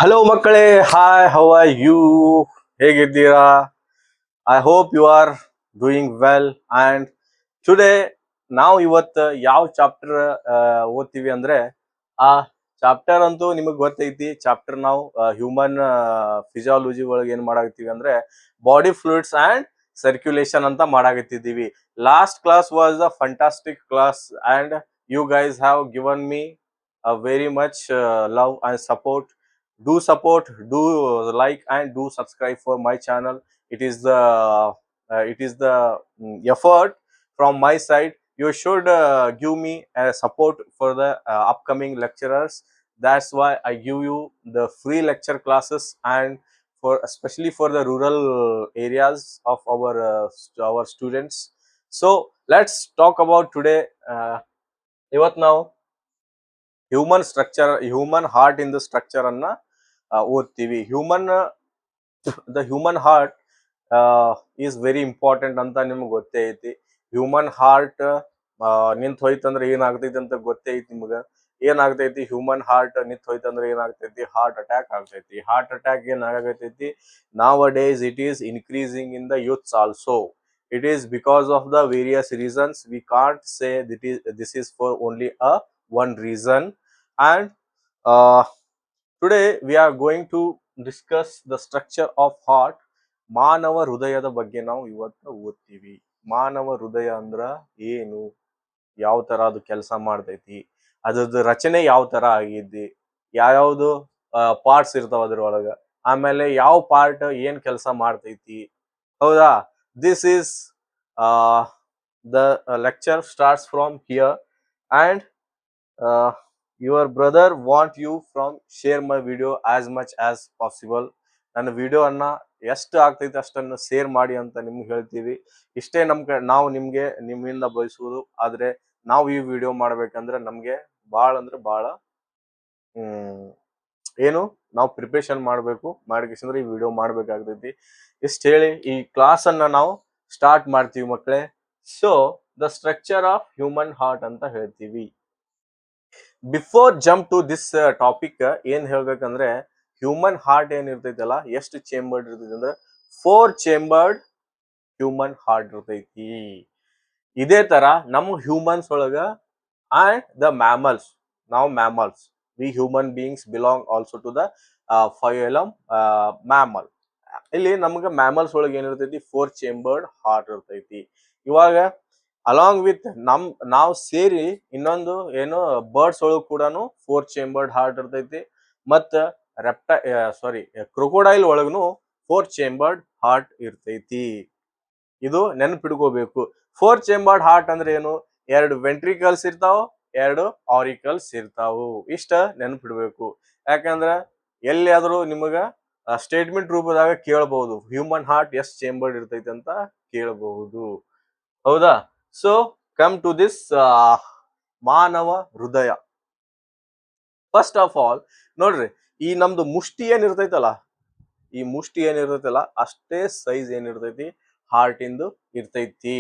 Hello ಮಕ್ಕಳೇ, hi, how are you? ಹೇಗಿದ್ದೀರಾ? I hope you are doing well. And today ನಾವು ಇವತ್ತು ಯಾವ ಚಾಪ್ಟರ್ ಓದ್ತೀವಿ ಅಂದ್ರೆ, ಆ ಚಾಪ್ಟರ್ ಅಂತೂ ನಿಮಗೆ ಗೊತ್ತೈತಿ. ಚಾಪ್ಟರ್ ನಾವು ಹ್ಯೂಮನ್ ಫಿಸಿಯಾಲಜಿ ಒಳಗೆ ಏನ್ ಮಾಡಾಕತ್ತೀವಿ ಅಂದ್ರೆ ಬಾಡಿ ಫ್ಲೂಯಿಡ್ಸ್ ಅಂಡ್ ಸರ್ಕ್ಯುಲೇಷನ್ ಅಂತ ಮಾಡಾಕತ್ತಿದ್ದೀವಿ. Last class was a fantastic class and you guys have given me very much love and support. Do support, do like and do subscribe for my channel. It is the effort from my side. You should give me support for the upcoming lecturers. That's why I give you the free lecture classes, and for especially for the rural areas of our students. So let's talk about today. ಇವತ್ತು ನಾವು human heart in the structure ಅನ್ನ ಓದ್ತೀವಿ. The human heart is very important ಅಂತ ನಿಮ್ಗೆ ಗೊತ್ತೇ ಐತಿ. Human heart ನಿಂತ್ ಹೋಯ್ತಂದ್ರೆ ಏನಾಗ್ತೈತಿ ಅಂತ ಗೊತ್ತೇ ಐತಿ ನಿಮ್ಗ. ಏನಾಗ್ತೈತಿ? ಹ್ಯೂಮನ್ ಹಾರ್ಟ್ ನಿಂತ್ ಹೋಯ್ತಂದ್ರೆ ಏನಾಗ್ತೈತಿ? ಹಾರ್ಟ್ ಅಟ್ಯಾಕ್ ಆಗ್ತೈತಿ. ಹಾರ್ಟ್ ಅಟ್ಯಾಕ್ ಏನಾಗತೈತಿ? Nowadays it is increasing in the youths also. It is because of the various reasons. We can't say this is for only a one reason. And uh, today we are going to discuss the structure of heart. ಮಾನವ ಹೃದಯದ ಬಗ್ಗೆ ನಾವು ಇವತ್ತು ಓದ್ತೀವಿ. ಮಾನವ ಹೃದಯ ಅಂದ್ರ ಏನು, ಯಾವ ತರ ಅದು ಕೆಲಸ ಮಾಡ್ತೈತಿ, ಅದ್ರದ್ದು ರಚನೆ ಯಾವ ತರ ಆಗಿದ್ದಿ, ಯಾವ್ಯಾವ್ದು ಪಾರ್ಟ್ಸ್ ಇರ್ತಾವ ಅದ್ರೊಳಗ, ಆಮೇಲೆ ಯಾವ ಪಾರ್ಟ್ ಏನ್ ಕೆಲಸ ಮಾಡ್ತೈತಿ. ಹೌದಾ? This is the lecture starts from here. And your brother want you from share my video as much as possible. ನನ್ನ ವಿಡಿಯೋ ಅನ್ನ ಎಷ್ಟು ಆಗ್ತೈತೆ ಅಷ್ಟನ್ನು ಶೇರ್ ಮಾಡಿ ಅಂತ ನಿಮ್ಗೆ ಹೇಳ್ತೀವಿ. ಇಷ್ಟೇ ನಾವು ನಿಮ್ಗೆ ನಿಮ್ಮಿಂದ ಬಯಸುವುದು. ಆದ್ರೆ ನಾವು ಈ ವಿಡಿಯೋ ಮಾಡ್ಬೇಕಂದ್ರೆ ನಮ್ಗೆ ಭಾಳ ಅಂದ್ರೆ ಭಾಳ ಏನು ನಾವು ಪ್ರಿಪರೇಷನ್ ಮಾಡಬೇಕು. ಮಾಡಿದ್ರೆ ಈ ವಿಡಿಯೋ ಮಾಡ್ಬೇಕಾಗ್ತೈತಿ. ಇಷ್ಟ ಹೇಳಿ ಈ ಕ್ಲಾಸ್ ಅನ್ನ ನಾವು ಸ್ಟಾರ್ಟ್ ಮಾಡ್ತೀವಿ ಮಕ್ಕಳೇ. So the structure of human heart ಅಂತ ಹೇಳ್ತೀವಿ. Before jump to this topic ಏನ್ ಹೇಳ್ಬೇಕಂದ್ರೆ, ಹ್ಯೂಮನ್ ಹಾರ್ಟ್ ಏನ್ ಇರ್ತೈತಲ್ಲ, ಎಷ್ಟು ಚೇಂಬರ್ಡ್ ಇರ್ತೈತಿ ಅಂದ್ರೆ 4 ಚೇಂಬರ್ಡ್ ಹ್ಯೂಮನ್ ಹಾರ್ಟ್ ಇರ್ತೈತಿ. ಇದೇ ತರ ನಮ್ಮ ಹ್ಯೂಮನ್ಸ್ ಒಳಗ ಅಂಡ್ ದ ಮ್ಯಾಮಲ್ಸ್, ನಾವು mammals, we human beings belong also to the phylum mammal. ಇಲ್ಲಿ ನಮ್ಗೆ ಮ್ಯಾಮಲ್ಸ್ ಒಳಗೆ ಏನಿರ್ತೈತಿ? 4 ಚೇಂಬರ್ಡ್ ಹಾರ್ಟ್ ಇರ್ತೈತಿ. ಇವಾಗ ಅಲಾಂಗ್ ವಿತ್ ನಾವು ಸೇರಿ ಇನ್ನೊಂದು ಏನು ಬರ್ಡ್ಸ್ ಒಳಗ್ ಕೂಡ 4 ಚೇಂಬರ್ಡ್ ಹಾರ್ಟ್ ಇರ್ತೈತಿ. ಮತ್ತ ಕ್ರೊಕೊಡೈಲ್ ಒಳಗನು 4 ಚೇಂಬರ್ಡ್ ಹಾರ್ಟ್ ಇರ್ತೈತಿ. ಇದು ನೆನಪಿಡ್ಕೋಬೇಕು. 4 ಚೇಂಬರ್ಡ್ ಹಾರ್ಟ್ ಅಂದ್ರೆ ಏನು? 2 ವೆಂಟ್ರಿಕಲ್ಸ್ ಇರ್ತಾವ, 2 ಆರಿಕಲ್ಸ್ ಇರ್ತಾವು. ಇಷ್ಟ ನೆನಪಿಡ್ಬೇಕು. ಯಾಕಂದ್ರ ಎಲ್ಲಿಯಾದ್ರೂ ನಿಮಗ ಸ್ಟೇಟ್ಮೆಂಟ್ ರೂಪದಾಗ ಕೇಳಬಹುದು, ಹ್ಯೂಮನ್ ಹಾರ್ಟ್ ಎಷ್ಟು ಚೇಂಬರ್ಡ್ ಇರ್ತೈತಿ ಅಂತ ಕೇಳಬಹುದು. ಹೌದಾ? ಸೊ ಕಮ್ ಟು ದಿಸ್ ಮಾನವ ಹೃದಯ. ಫಸ್ಟ್ ಆಫ್ ಆಲ್ ನೋಡ್ರಿ, ಈ ನಮ್ದು ಮುಷ್ಟಿ ಏನಿರ್ತೈತಲ್ಲ, ಈ ಮುಷ್ಟಿ ಏನಿರ್ತೈತಲ್ಲ ಅಷ್ಟೇ ಸೈಜ್ ಏನಿರ್ತೈತಿ ಹಾರ್ಟ್ ಇಂದು ಇರ್ತೈತಿ.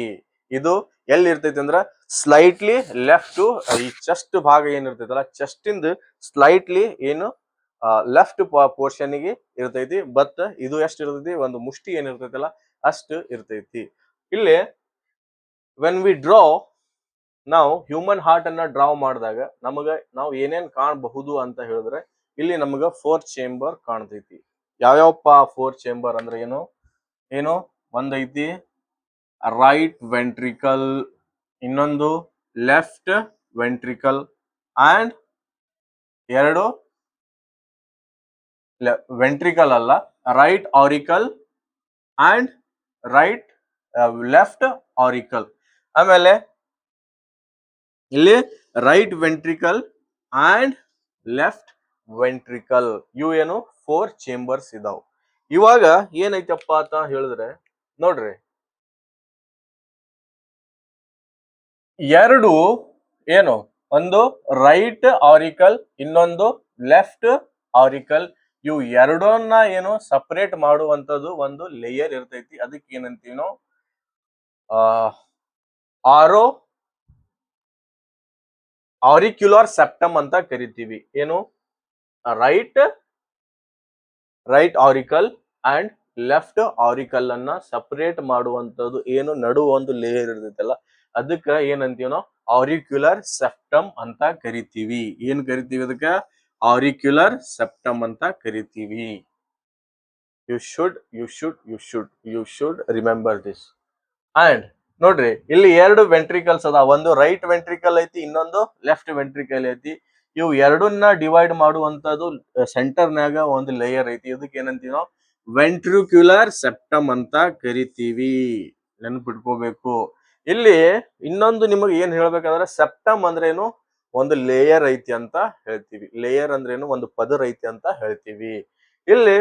ಇದು ಎಲ್ಲಿ ಇರ್ತೈತಿ ಅಂದ್ರ ಸ್ಲೈಟ್ಲಿ ಲೆಫ್ಟ್, ಈ ಚೆಸ್ಟ್ ಭಾಗ ಏನಿರ್ತೈತಲ್ಲ, ಚೆಸ್ಟ್ ಇಂದ ಸ್ಲೈಟ್ಲಿ ಏನು ಲೆಫ್ಟ್ ಪೋರ್ಷನ್ ಗೆ ಇರ್ತೈತಿ. ಬಟ್ ಇದು ಎಷ್ಟು ಇರ್ತೈತಿ? ಒಂದು ಮುಷ್ಟಿ ಏನಿರ್ತೈತಲ್ಲ ಅಷ್ಟು ಇರ್ತೈತಿ. ಇಲ್ಲಿ ವೆನ್ ವಿ ಡ್ರಾ, ನಾವು ಹ್ಯೂಮನ್ ಹಾರ್ಟ್ ಅನ್ನ ಡ್ರಾ ಮಾಡಿದಾಗ ನಾವು ಏನೇನ್ ಕಾಣಬಹುದು ಅಂತ ಹೇಳಿದ್ರೆ, ಇಲ್ಲಿ ನಮಗ 4 ಚೇಂಬರ್ ಕಾಣ್ತೈತಿ. ಯಾವ್ಯಾವಪ್ಪ 4 ಚೇಂಬರ್ ಅಂದ್ರೆ ಏನು ಒಂದೈತಿ ರೈಟ್ ವೆಂಟ್ರಿಕಲ್, ಇನ್ನೊಂದು ಲೆಫ್ಟ್ ವೆಂಟ್ರಿಕಲ್, ಅಂಡ್ 2 ವೆಂಟ್ರಿಕಲ್ ಅಲ್ಲ, right auricle and left auricle. ಆಮೇಲೆ ಇಲ್ಲಿ right ventricle and left ventricle. ಇವು ಏನು 4 ಚೇಂಬರ್ಸ್ ಇದಾವ್. ಇವಾಗ ಏನೈತಪ್ಪ ಅಂತ ಹೇಳಿದ್ರೆ ನೋಡ್ರಿ, 2 ಏನು, ಒಂದು ರೈಟ್ ಆರಿಕಲ್, ಇನ್ನೊಂದು ಲೆಫ್ಟ್ ಆರಿಕಲ್. ಇವು ಎರಡನ್ನ ಏನು ಸಪರೇಟ್ ಮಾಡುವಂತದ್ದು ಒಂದು ಲೇಯರ್ ಇರ್ತೈತಿ. ಅದಕ್ಕೆ ಏನಂತೀವಿ ನಾವು ಆರಿಕ್ಯುಲರ್ ಸೆಪ್ಟಮ್ ಅಂತ ಕರಿತೀವಿ. ಏನು? Right right auricle and left auricle ಅನ್ನ ಸಪರೇಟ್ ಮಾಡುವಂತದ್ದು ಏನು ನಡುವ ಒಂದು ಲೇಯರ್ ಇರ್ತೈತಲ್ಲ ಅದಕ್ಕ ಏನಂತೀವಿ ನಾವು ಆರಿಕ್ಯುಲರ್ ಸೆಪ್ಟಮ್ ಅಂತ ಕರಿತೀವಿ. ಏನ್ ಕರಿತೀವಿ ಅದಕ್ಕ ಆರಿಕ್ಯುಲರ್ ಸೆಪ್ಟಮ್ ಅಂತ ಕರಿತೀವಿ. You should remember this. And ನೋಡ್ರಿ ಇಲ್ಲಿ ಎರಡು ವೆಂಟ್ರಿಕಲ್ಸ್ ಅದ, ಒಂದು ರೈಟ್ ವೆಂಟ್ರಿಕಲ್ ಐತಿ, ಇನ್ನೊಂದು ಲೆಫ್ಟ್ ವೆಂಟ್ರಿಕಲ್ ಐತಿ. ಇವು ಎರಡನ್ನ ಡಿವೈಡ್ ಮಾಡುವಂತದ್ದು ಸೆಂಟರ್ನಾಗ ಒಂದು ಲೇಯರ್ ಐತಿ. ಇದಕ್ಕೆ ಏನಂತೀವಿ ನಾವು ವೆಂಟ್ರಿಕ್ಯುಲರ್ ಸೆಪ್ಟಮ್ ಅಂತ ಕರಿತೀವಿ. ನೆನ್ಪಿಟ್ಕೋಬೇಕು. ಇಲ್ಲಿ ಇನ್ನೊಂದು ನಿಮಗೆ ಏನ್ ಹೇಳ್ಬೇಕಂದ್ರೆ ಸೆಪ್ಟಮ್ ಅಂದ್ರೇನು ಒಂದು ಲೇಯರ್ ಐತಿ ಅಂತ ಹೇಳ್ತೀವಿ. ಲೇಯರ್ ಅಂದ್ರೇನು ಒಂದು ಪದರ ಐತಿ ಅಂತ ಹೇಳ್ತೀವಿ. ಇಲ್ಲಿ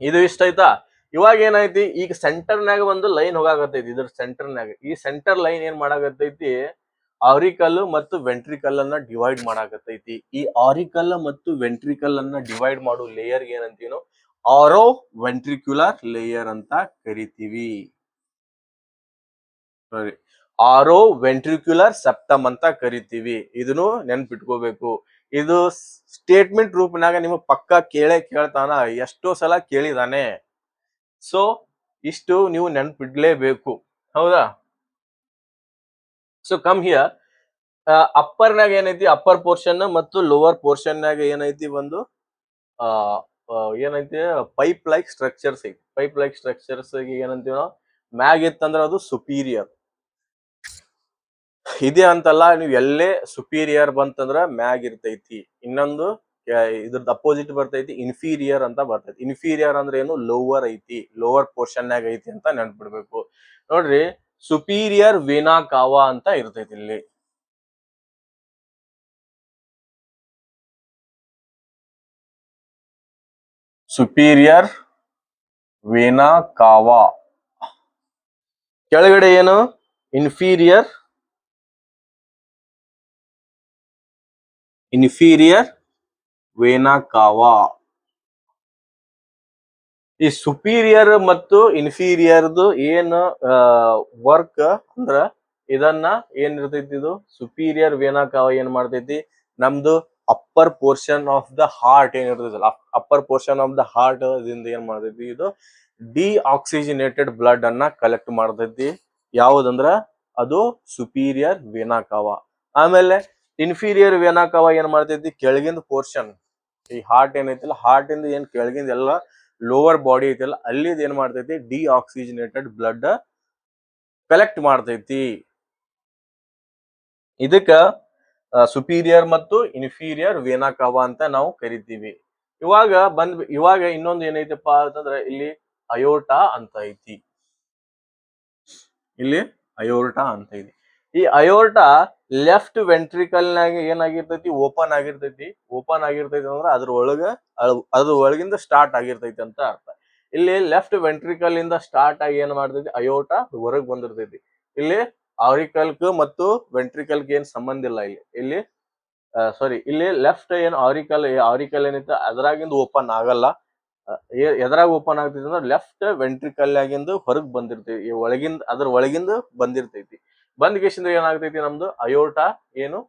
ಇದು ಇಷ್ಟ ಆಯ್ತಾ. ಇವಾಗ ಏನಾಯ್ತಿ, ಈಗ ಸೆಂಟರ್ನಾಗ ಒಂದು ಲೈನ್ ಹೋಗಾಕತ್ತೈತಿ. ಇದ್ರ ಸೆಂಟರ್ನಾಗ ಈ ಸೆಂಟರ್ ಲೈನ್ ಏನ್ ಮಾಡಾಕತ್ತೈತಿ, ಆರಿಕಲ್ ಮತ್ತು ವೆಂಟ್ರಿಕಲ್ ಅನ್ನ ಡಿವೈಡ್ ಮಾಡಾಕತ್ತೈತಿ. ಈ ಆರಿಕಲ್ ಮತ್ತು ವೆಂಟ್ರಿಕಲ್ ಅನ್ನ ಡಿವೈಡ್ ಮಾಡೋ ಲೇಯರ್ ಏನಂತೀವಿ ನಾವು ಆರೋ ವೆಂಟ್ರಿಕ್ಯುಲರ್ ಲೇಯರ್ ಅಂತ ಕರಿತೀವಿ. ಸಾರಿ, ಆರೋ ವೆಂಟ್ರಿಕ್ಯುಲರ್ ಸೆಪ್ಟಮ್ ಅಂತ ಕರಿತೀವಿ. ಇದನ್ನು ನೆನ್ಪಿಟ್ಕೋಬೇಕು. ಇದು ಸ್ಟೇಟ್ಮೆಂಟ್ ರೂಪನಾಗ ನಿಮಗೆ ಪಕ್ಕ ಕೇಳ್ತಾನ, ಎಷ್ಟೋ ಸಲ ಕೇಳಿದಾನೆ. ಸೊ ಇಷ್ಟು ನೀವು ನೆನ್ಪಿಡ್ಲೇಬೇಕು, ಹೌದಾ. ಸೊ ಕಮ್ ಹಿಯರ್, ಅಪ್ಪರ್ನಾಗ ಏನೈತಿ, ಅಪ್ಪರ್ ಪೋರ್ಷನ್ ಮತ್ತು ಲೋವರ್ ಪೋರ್ಷನ್ನಾಗ ಏನೈತಿ ಒಂದು ಏನೈತಿ ಪೈಪ್ ಲೈಕ್ ಸ್ಟ್ರಕ್ಚರ್ಸ್ ಐತಿ. ಪೈಪ್ ಲೈಕ್ ಸ್ಟ್ರಕ್ಚರ್ಸ್ ಏನಂತೀವಿ ನಾವು, ಮ್ಯಾಗ್ ಇತ್ತಂದ್ರ ಅದು ಸುಪೀರಿಯರ್ ಇದೆ ಅಂತಲ್ಲ. ನೀವು ಎಲ್ಲೇ ಸುಪೀರಿಯರ್ ಬಂತಂದ್ರ ಮ್ಯಾಗ್ ಇರ್ತೈತಿ. ಇನ್ನೊಂದು ಇದ್ರದ್ದು ಅಪೋಸಿಟ್ ಬರ್ತೈತಿ, ಇನ್ಫೀರಿಯರ್ ಅಂತ ಬರ್ತೈತಿ. ಇನ್ಫೀರಿಯರ್ ಅಂದ್ರೆ ಏನು, ಲೋವರ್ ಐತಿ, ಲೋವರ್ ಪೋರ್ಷನ್ನಾಗ ಐತಿ ಅಂತ ನೆನ್ಪಿಡ್ಬೇಕು. ನೋಡ್ರಿ, ಸುಪೀರಿಯರ್ ವೇನಾ ಕಾವಾ ಅಂತ ಇರ್ತೈತಿ ಇಲ್ಲಿ. ಸುಪೀರಿಯರ್ ವೇನಾ ಕಾವಾ. ಕೆಳಗಡೆ ಏನು, ಇನ್ಫೀರಿಯರ್ ವೇನಾ ಕಾವಾ. ಈ ಸುಪೀರಿಯರ್ ಮತ್ತು ಇನ್ಫೀರಿಯರ್ದು ಏನು ವರ್ಕ್ ಅಂದ್ರ, ಇದನ್ನ ಏನ್ ಇರ್ತೈತಿ, ಇದು ಸುಪೀರಿಯರ್ ವೇನಾ ಕಾವಾ ಏನ್ ಮಾಡ್ತೈತಿ, ನಮ್ದು upper portion of the heart ಏನ್ ಇರ್ತೈತಲ್ಲ, upper portion of the heart ದಿಂದ ಏನ್ ಮಾಡ್ತೈತಿ, ಇದು ಡಿಆಕ್ಸಿಜಿನೇಟೆಡ್ ಬ್ಲಡ್ ಅನ್ನ ಕಲೆಕ್ಟ್ ಮಾಡ್ತೈತಿ. ಯಾವುದಂದ್ರ ಅದು ಸುಪೀರಿಯರ್ ವೇನಾ ಕಾವಾ. ಆಮೇಲೆ ಇನ್ಫೀರಿಯರ್ ವೇನಾ ಕಾವಾ ಏನ್ ಮಾಡ್ತೈತಿ, ಕೆಳಗಿಂದ ಪೋರ್ಷನ್, ಈ ಹಾರ್ಟ್ ಏನೈತಿಲ್ಲ, ಹಾರ್ಟ್ ಇಂದ ಏನ್ ಕೆಳಗಿಂದ ಎಲ್ಲ ಲೋವರ್ ಬಾಡಿ ಐತಿಲ್ಲ, ಅಲ್ಲಿದ್ ಏನ್ ಮಾಡ್ತೈತಿ, ಡಿಆಕ್ಸಿಜಿನೇಟೆಡ್ ಬ್ಲಡ್ ಕಲೆಕ್ಟ್ ಮಾಡ್ತೈತಿ. ಇದಕ್ಕ ಸುಪೀರಿಯರ್ ಮತ್ತು ಇನ್ಫೀರಿಯರ್ ವೇನಾ ಕಾವಾ ಅಂತ ನಾವು ಕರಿತೀವಿ. ಇವಾಗ ಇನ್ನೊಂದು ಏನೈತಪ್ಪ ಅಂತಂದ್ರೆ, ಇಲ್ಲಿ ಅಯೋಟಾ ಅಂತ ಐತಿ. ಇಲ್ಲಿ ಅಯೋರ್ಟಾ ಅಂತ ಐತಿ. ಈ ಅಯೋರ್ಟಾ ಲೆಫ್ಟ್ ವೆಂಟ್ರಿಕಲ್ ನಾಗ ಏನಾಗಿರ್ತೈತಿ, ಓಪನ್ ಆಗಿರ್ತೈತಿ. ಓಪನ್ ಆಗಿರ್ತೈತಿ ಅಂದ್ರೆ ಅದ್ರ ಒಳಗಿಂದ ಸ್ಟಾರ್ಟ್ ಆಗಿರ್ತೈತಿ ಅಂತ ಅರ್ಥ. ಇಲ್ಲಿ ಲೆಫ್ಟ್ ವೆಂಟ್ರಿಕಲ್ ಇಂದ ಸ್ಟಾರ್ಟ್ ಆಗಿ ಏನ್ ಮಾಡ್ತೈತಿ, ಅಯೋಟಾ ಹೊರಗ್ ಬಂದಿರ್ತೈತಿ. ಇಲ್ಲಿ ಆರಿಕಲ್ಕ್ ಮತ್ತು ವೆಂಟ್ರಿಕಲ್ಕ್ ಏನ್ ಸಂಬಂಧ ಇಲ್ಲ. ಇಲ್ಲಿ ಸಾರಿ, ಇಲ್ಲಿ ಲೆಫ್ಟ್ ಏನ್ ಆರಿಕಲ್ ಏನೈತಿ ಅದ್ರಾಗಿಂದ ಓಪನ್ ಆಗಲ್ಲ. ಎದ್ರಾಗ ಓಪನ್ ಆಗ್ತೈತಿ ಅಂದ್ರೆ ಲೆಫ್ಟ್ ವೆಂಟ್ರಿಕಲ್ ಆಗಿಂದ ಹೊರಗ್ ಬಂದಿರ್ತೈತಿ, ಅದ್ರ ಒಳಗಿಂದ ಬಂದಿರ್ತೈತಿ. ಬಂದ್ ಕೇಸಿಂದ ಏನಾಗ್ತೈತಿ, ನಮ್ದು ಅಯೋಟಾ ಏನು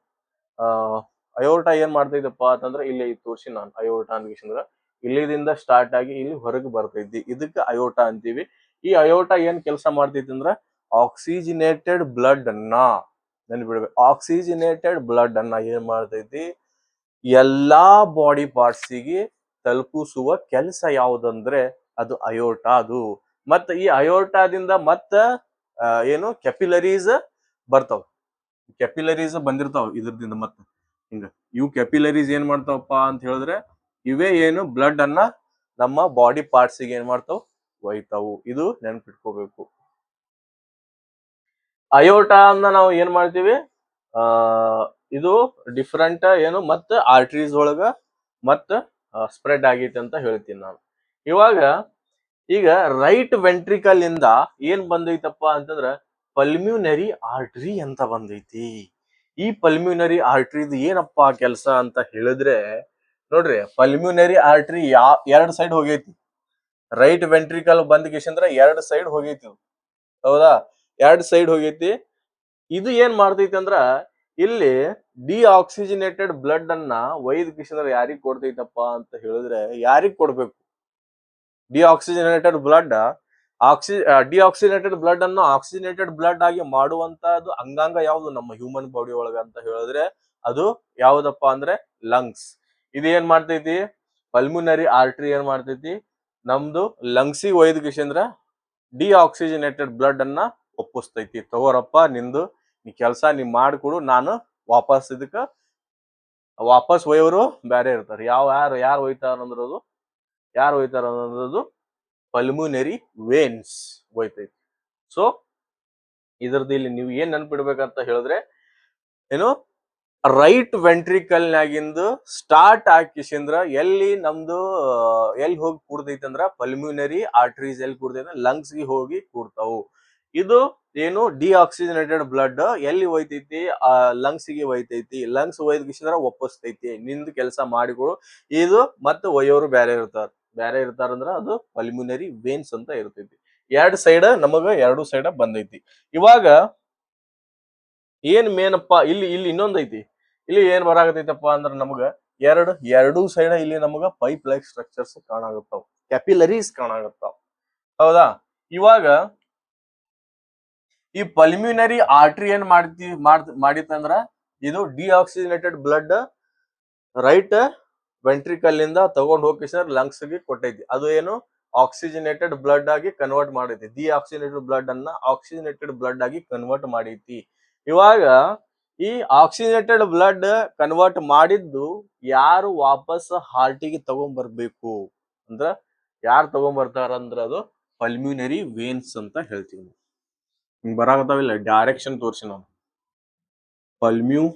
ಅಯೋಟಾ ಏನ್ ಮಾಡ್ತೈತಪ್ಪ ಅಂತಂದ್ರೆ, ಇಲ್ಲಿ ತೋರ್ಸಿ ನಾನು ಅಯೋಟಾ ಅಂದ್ಕೇಸಿಂದ್ರ ಇಲ್ಲಿದಿಂದ ಸ್ಟಾರ್ಟ್ ಆಗಿ ಇಲ್ಲಿ ಹೊರಗೆ ಬರ್ತೈತಿ. ಇದಕ್ಕೆ ಅಯೋಟಾ ಅಂತೀವಿ. ಈ ಅಯೋಟಾ ಏನ್ ಕೆಲಸ ಮಾಡ್ತೈತಿ ಅಂದ್ರ, ಆಕ್ಸಿಜಿನೇಟೆಡ್ ಬ್ಲಡ್ ಅನ್ನ ನೆನ್ಬಿಡ್ಬೇಕು. ಆಕ್ಸಿಜಿನೇಟೆಡ್ ಬ್ಲಡ್ ಅನ್ನ ಏನ್ ಮಾಡ್ತೈತಿ, ಎಲ್ಲಾ ಬಾಡಿ ಪಾರ್ಟ್ಸಿಗೆ ತಲುಪಿಸುವ ಕೆಲಸ ಯಾವುದಂದ್ರೆ ಅದು ಅಯೋಟಾ ಅದು. ಮತ್ತ ಈ ಅಯೋಟಾದಿಂದ ಮತ್ತ ಏನು ಕೆಪಿಲರೀಸ್ ಬರ್ತಾವ. ಕೆಪಿಲರೀಸ್ ಬಂದಿರ್ತಾವ ಇದ್ರದಿಂದ ಮತ್ತ ಹಿಂಗ. ಇವು ಕೆಪಿಲರೀಸ್ ಏನ್ ಮಾಡ್ತಾವಪ್ಪ ಅಂತ ಹೇಳಿದ್ರೆ, ಇವೇ ಏನು ಬ್ಲಡ್ ಅನ್ನ ನಮ್ಮ ಬಾಡಿ ಪಾರ್ಟ್ಸ್ ಗೆ ಏನ್ ಮಾಡ್ತಾವ, ಒಯ್ತಾವು. ಇದು ನೆನ್ಪಿಟ್ಕೋಬೇಕು. ಅಯೋಟಾ ಅನ್ನ ನಾವು ಏನ್ ಮಾಡ್ತೀವಿ, ಇದು ಡಿಫ್ರೆಂಟ್ ಏನು ಮತ್ತ ಆರ್ಟರೀಸ್ ಒಳಗ ಮತ್ತ ಸ್ಪ್ರೆಡ್ ಆಗೈತಿ ಅಂತ ಹೇಳ್ತೀನಿ ನಾನು. ಈಗ ರೈಟ್ ವೆಂಟ್ರಿಕಲ್ ಇಂದ ಏನ್ ಬಂದೈತಪ್ಪ ಅಂತಂದ್ರ, ಪಲ್ಮ್ಯೂನರಿ ಆರ್ಟರಿ ಅಂತ ಬಂದೈತಿ. ಈ ಪಲ್ಮ್ಯೂನರಿ ಆರ್ಟರಿದು ಏನಪ್ಪಾ ಕೆಲಸ ಅಂತ ಹೇಳಿದ್ರೆ, ನೋಡ್ರಿ, ಪಲ್ಮ್ಯೂನರಿ ಆರ್ಟರಿ ಎರಡ್ ಸೈಡ್ ಹೋಗೈತಿ. ರೈಟ್ ವೆಂಟ್ರಿಕಲ್ ಬಂದ ಕೇಸಂದ್ರ ಎರಡ್ ಸೈಡ್ ಹೋಗೈತಿ, ಹೌದಾ, ಎರಡ್ ಸೈಡ್ ಹೋಗೈತಿ. ಇದು ಏನ್ ಮಾಡ್ತೈತಿ ಅಂದ್ರ, ಇಲ್ಲಿ ಡಿಆಕ್ಸಿಜಿನೇಟೆಡ್ ಬ್ಲಡ್ ಅನ್ನ ಒಯ್ದ ಕೇಸಂದ್ರ ಯಾರಿಗ್ ಕೊಡ್ತೈತಪ್ಪ ಅಂತ ಹೇಳಿದ್ರೆ, ಯಾರಿಗ್ ಕೊಡ್ಬೇಕು, ಡಿಆಕ್ಸಿಜನೇಟೆಡ್ ಬ್ಲಡ್ ಡಿಆಕ್ಸಿನೇಟೆಡ್ ಬ್ಲಡ್ ಅನ್ನು ಆಕ್ಸಿಜನೇಟೆಡ್ ಬ್ಲಡ್ ಆಗಿ ಮಾಡುವಂತದ್ದು ಅಂಗಾಂಗ ಯಾವುದು ನಮ್ಮ ಹ್ಯೂಮನ್ ಬಾಡಿ ಒಳಗ ಅಂತ ಹೇಳಿದ್ರೆ ಅದು ಯಾವ್ದಪ್ಪ ಅಂದ್ರೆ ಲಂಗ್ಸ್. ಇದು ಏನ್ ಮಾಡ್ತೈತಿ, ಪಲ್ಮುನರಿ ಆರ್ಟರಿ ಏನ್ ಮಾಡ್ತೈತಿ, ನಮ್ದು ಲಂಗ್ಸಿಗೆ ಒಯ್ದಕಿಶಂದ್ರ ಡಿಆಕ್ಸಿಜನೇಟೆಡ್ ಬ್ಲಡ್ ಅನ್ನ ಒಪ್ಪಿಸ್ತೈತಿ. ತಗೋರಪ್ಪ ನಿಂದು ಈ ಕೆಲಸ ನೀ ಮಾಡ್ಕೊಡು, ನಾನು ವಾಪಸ್ ಇದಕ್ಕ ವಾಪಸ್ ಒಯ್ಯೋರು ಬೇರೆ ಇರ್ತಾರೆ. ಯಾರು ಒಯ್ತಾರ ಅಂದ್ರದು ಪಲ್ಮುನರಿ ವೇನ್ಸ್ ಒಯ್ತೈತಿ. ಸೊ ಇದ್ರದ್ದು ಇಲ್ಲಿ ನೀವು ಏನ್ ನೆನ್ಪಿಡ್ಬೇಕಂತ ಹೇಳಿದ್ರೆ ಏನು, ರೈಟ್ ವೆಂಟ್ರಿಕಲ್ ನಾಗಿಂದು ಸ್ಟಾರ್ಟ್ ಹಾಕಿಸಿಂದ್ರ ಎಲ್ಲಿ ನಮ್ದು ಎಲ್ಲಿ ಹೋಗಿ ಕೂಡ್ತೈತಿ ಅಂದ್ರ ಪಲ್ಮ್ಯುನರಿ ಆರ್ಟರೀಸ್ ಎಲ್ಲಿ ಕೂಡ್ತೈತಿ ಲಂಗ್ಸ್ ಗೆ ಹೋಗಿ ಕೂಡ್ತಾವು. ಇದು ಏನು ಡಿಆಕ್ಸಿಜನೇಟೆಡ್ ಬ್ಲಡ್ ಎಲ್ಲಿ ಒಯ್ತೈತಿ, ಲಂಗ್ಸ್ ಗೆ ಒಯ್ತೈತಿ. ಲಂಗ್ಸ್ ಒಯ್ದಕಿಸಿಂದ್ರ ಒಪ್ಪಿಸ್ತೈತಿ, ನಿಂದು ಕೆಲಸ ಮಾಡಿಕೊಡು. ಇದು ಮತ್ತೆ ಒಯ್ಯೋರು ಬೇರೆ ಇರ್ತಾರಂದ್ರ ಅದು ಪಲ್ಮ್ಯುನರಿ ವೇನ್ಸ್ ಅಂತ ಇರ್ತೈತಿ. ಎರಡು ಸೈಡ್ ಬಂದೈತಿ. ಇವಾಗ ಏನ್ ಮೇನಪ್ಪ ಇಲ್ಲಿ ಇನ್ನೊಂದ್ ಐತಿ. ಇಲ್ಲಿ ಏನ್ ಬರಾಕತೈತಪ್ಪ ಅಂದ್ರ ನಮಗ ಎರಡು ಸೈಡ್ ಇಲ್ಲಿ ನಮಗ ಪೈಪ್ ಲೈಕ್ ಸ್ಟ್ರಕ್ಚರ್ಸ್ ಕಾಣಾಗತ್ತಾವ, ಕ್ಯಾಪಿಲರೀಸ್ ಕಾಣಾಗತ್ತಾವ. ಹೌದಾ? ಇವಾಗ ಈ ಪಲ್ಮ್ಯುನರಿ ಆರ್ಟರಿ ಏನ್ ಮಾಡಿತ್ತಂದ್ರ ಇದು ಡಿಆಕ್ಸಿಜನೇಟೆಡ್ ಬ್ಲಡ್ ರೈಟ್ ವೆಂಟ್ರಿಕಲ್ ಇಂದ ತಗೊಂಡ್ ಹೋಗಿ ಸರ್ ಲಂಗ್ಸ್ ಗೆ ಕೊಟ್ಟೈತಿ. ಅದು ಏನು ಆಕ್ಸಿಜನೇಟೆಡ್ ಬ್ಲಡ್ ಆಗಿ ಕನ್ವರ್ಟ್ ಮಾಡೈತಿ. ಡಿಆಕ್ಸಿಜನೇಟೆಡ್ ಬ್ಲಡ್ ಅನ್ನ ಆಕ್ಸಿಜನೇಟೆಡ್ ಬ್ಲಡ್ ಆಗಿ ಕನ್ವರ್ಟ್ ಮಾಡೈತಿ. ಇವಾಗ ಈ ಆಕ್ಸಿಜನೇಟೆಡ್ ಬ್ಲಡ್ ಕನ್ವರ್ಟ್ ಮಾಡಿದ್ದು ಯಾರು ವಾಪಸ್ ಹಾರ್ಟಿಗೆ ತಗೊಂಡ್ಬರ್ಬೇಕು ಅಂದ್ರ ಯಾರು ತಗೊಂಡ್ಬರ್ತಾರ ಅಂದ್ರ ಅದು ಪಲ್ಮ್ಯುನರಿ ವೇನ್ಸ್ ಅಂತ ಹೇಳ್ತೀವಿ. ಬರಾಕತ್ತಾವಿಲ್ಲ ಡೈರೆಕ್ಷನ್ ತೋರಿಸಿ ನಾವು. ಪಲ್ಮ್ಯುನರಿ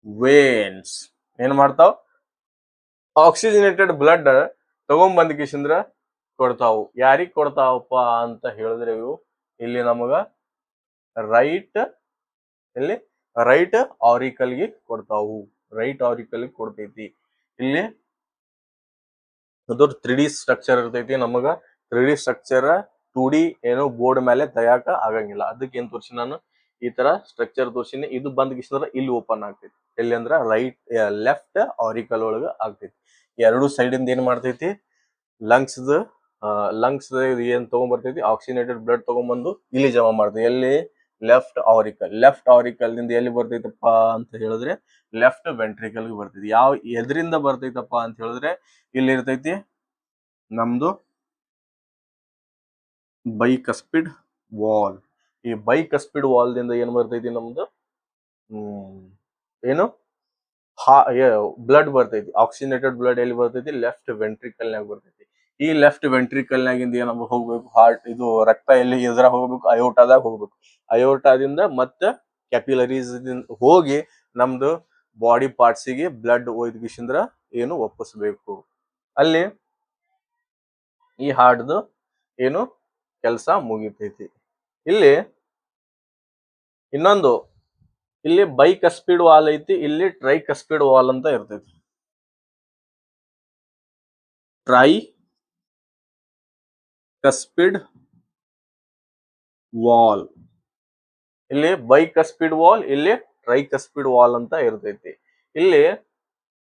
ವೇನ್ಸ್ ಏನ್ ಮಾಡ್ತಾವ್, ಆಕ್ಸಿಜನೇಟೆಡ್ ಬ್ಲಡ್ ತಗೊಂಡ್ಬಂದ್ಕಿಸಿಂದ್ರ ಕೊಡ್ತಾವು. ಯಾರಿಗ್ ಕೊಡ್ತಾವಪ್ಪ ಅಂತ ಹೇಳಿದ್ರೆ ಇವು ಇಲ್ಲಿ ನಮಗ ರೈಟ್ ಆರಿಕಲ್ ಗೆ ಕೊಡ್ತಾವು. ರೈಟ್ ಆರಿಕಲ್ ಕೊಡ್ತೈತಿ. ಇಲ್ಲಿ ಅದು 3D ಸ್ಟ್ರಕ್ಚರ್ ಇರ್ತೈತಿ. ನಮಗ 3D ಸ್ಟ್ರಕ್ಚರ್ 2D ಏನೋ ಬೋರ್ಡ್ ಮೇಲೆ ತೆಗಿಯಾಕ ಆಗಂಗಿಲ್ಲ. ಅದಕ್ಕೆ ಏನ್ ತೋರಿಸಿ ನಾನು ಈ ತರ ಸ್ಟ್ರಕ್ಚರ್ ತೋರಿಸಿನಿ. ಇದು ಬಂದ್ಕಿಸಿಂದ್ರ ಇಲ್ಲಿ ಓಪನ್ ಆಗ್ತೈತಿ. ಎಲ್ಲಿ ಅಂದ್ರ ಲೆಫ್ಟ್ ಆರಿಕಲ್ ಒಳಗ ಆಗ್ತೈತಿ. ಎರಡು ಸೈಡ್ ಇಂದ ಏನ್ ಮಾಡ್ತೈತಿ, ಲಂಗ್ಸ್ ಏನ್ ತಗೊಂಡ್ಬರ್ತೈತಿ ಆಕ್ಸಿಜನೇಟೆಡ್ ಬ್ಲಡ್ ತಗೊಂಡ್ಬಂದು ಇಲ್ಲಿ ಜಮಾ ಮಾಡ್ತೈತಿ. ಎಲ್ಲಿ ಲೆಫ್ಟ್ ಆರಿಕಲ್ ನಿಂದ ಎಲ್ಲಿ ಬರ್ತೈತಪ್ಪ ಅಂತ ಹೇಳಿದ್ರೆ ಲೆಫ್ಟ್ ವೆಂಟ್ರಿಕಲ್ ಬರ್ತೈತಿ. ಎದ್ರಿಂದ ಬರ್ತೈತಪ್ಪ ಅಂತ ಹೇಳಿದ್ರೆ ಇಲ್ಲಿ ಇರ್ತೈತಿ ನಮ್ದು ಬೈಕಸ್ಪಿಡ್ ವಾಲ್. ಈ ಬೈಕಸ್ಪಿಡ್ ವಾಲ್ ದಿಂದ ಏನ್ ಬರ್ತೈತಿ ನಮ್ದು ಏನು ಬ್ಲಡ್ ಬರ್ತೈತಿ. ಆಕ್ಸಿಜನೇಟೆಡ್ ಬ್ಲಡ್ ಎಲ್ಲಿ ಬರ್ತೈತಿ, ಲೆಫ್ಟ್ ವೆಂಟ್ರಿಕಲ್ ನಾಗ ಬರ್ತೈತಿ. ಈ ಲೆಫ್ಟ್ ವೆಂಟ್ರಿಕಲ್ ನಾಗಿಂದ ಏನ ಹೋಗ್ಬೇಕು, ಹಾರ್ಟ್ ಇದು ರಕ್ತ ಎಲ್ಲಿ ಎದುರ ಹೋಗ್ಬೇಕು, ಅಯೋಟಾದಾಗ ಹೋಗ್ಬೇಕು. ಅಯೋಟಾದಿಂದ ಮತ್ತೆ ಕ್ಯಾಪಿಲರೀಸ್ ಹೋಗಿ ನಮ್ದು ಬಾಡಿ ಪಾರ್ಟ್ಸ್ ಗೆ ಬ್ಲಡ್ ಒಯ್ದಕಿಸಿಂದ್ರ ಏನು ಒಪ್ಪಿಸ್ಬೇಕು. ಅಲ್ಲಿ ಈ ಹಾರ್ಟ್ದು ಏನು ಕೆಲಸ ಮುಗಿತೈತಿ. ಇಲ್ಲಿ ಇನ್ನೊಂದು ಇಲ್ಲಿ ಬೈಕಸ್ಪಿಡ್ ವಾಲ್ ಐತಿ, ಇಲ್ಲಿ ಟ್ರೈಕಸ್ಪಿಡ್ ವಾಲ್ ಅಂತ ಇರ್ತೈತಿ. ಟ್ರೈಕಸ್ಪಿಡ್ ವಾಲ್, ಇಲ್ಲಿ ಬೈಕಸ್ಪಿಡ್ ವಾಲ್, ಇಲ್ಲಿ ಟ್ರೈಕಸ್ಪಿಡ್ ವಾಲ್ ಅಂತ ಇರ್ತೈತಿ. ಇಲ್ಲಿ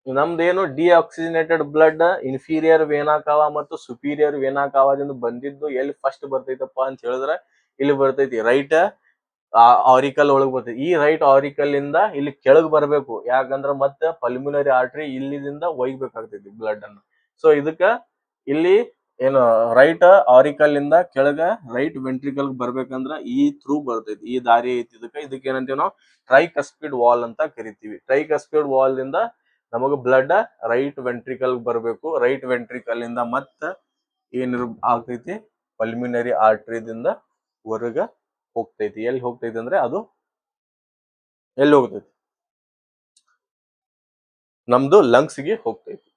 ನಮ್ದೇನು ಡಿಆಕ್ಸಿಜನೇಟೆಡ್ ಬ್ಲಡ್ ಇನ್ಫೀರಿಯರ್ ವೇನಾ ಕಾವಾ ಮತ್ತು ಸುಪೀರಿಯರ್ ವೇನಾ ಕಾವಾದಿಂದ ಬಂದಿದ್ದು ಎಲ್ಲಿ ಫಸ್ಟ್ ಬರ್ತೈತಪ್ಪ ಅಂತ ಹೇಳಿದ್ರೆ ಇಲ್ಲಿ ಬರ್ತೈತಿ ರೈಟ್ ಆರಿಕಲ್ ಒಳಗ್ ಬರ್ತೈತಿ. ಈ ರೈಟ್ ಆರಿಕಲ್ ಇಂದ ಇಲ್ಲಿ ಕೆಳಗ್ ಬರ್ಬೇಕು. ಯಾಕಂದ್ರ ಮತ್ತೆ ಪಲ್ಮ್ಯುನರಿ ಆರ್ಟರಿ ಇಲ್ಲಿದಿಂದ ಒಯ್ಬೇಕಾಗ್ತೈತಿ ಬ್ಲಡ್ ಅನ್ನು. ಸೊ ಇದಕ್ಕ ಇಲ್ಲಿ ಏನು ರೈಟ್ ಆರಿಕಲ್ ಇಂದ ಕೆಳಗ ರೈಟ್ ವೆಂಟ್ರಿಕಲ್ ಬರ್ಬೇಕಂದ್ರ ಈ ಥ್ರೂ ಬರ್ತೈತಿ, ಈ ದಾರಿ ಐತಿ. ಇದಕ್ಕೆ ಏನಂತೀವಿ ನಾವು ಟ್ರೈಕಸ್ಪಿಡ್ ವಾಲ್ ಅಂತ ಕರಿತೀವಿ. ಟ್ರೈಕಸ್ಪಿಡ್ ವಾಲ್ ಇಂದ ನಮಗ ಬ್ಲಡ್ ರೈಟ್ ವೆಂಟ್ರಿಕಲ್ ಬರ್ಬೇಕು. ರೈಟ್ ವೆಂಟ್ರಿಕಲ್ ಇಂದ ಮತ್ತ ಏನ್ ಆಗ್ತೈತಿ ಪಲ್ಮ್ಯುನರಿ ಆರ್ಟರಿದಿಂದ ಹೊರಗ ಹೋಗ್ತೈತಿ. ಎಲ್ಲಿ ಹೋಗ್ತೈತಿ ಅಂದ್ರೆ ಅದು ಎಲ್ಲಿ ಹೋಗ್ತೈತಿ, ನಮ್ದು ಲಂಗ್ಸ್ ಗೆ ಹೋಗ್ತೈತಿ.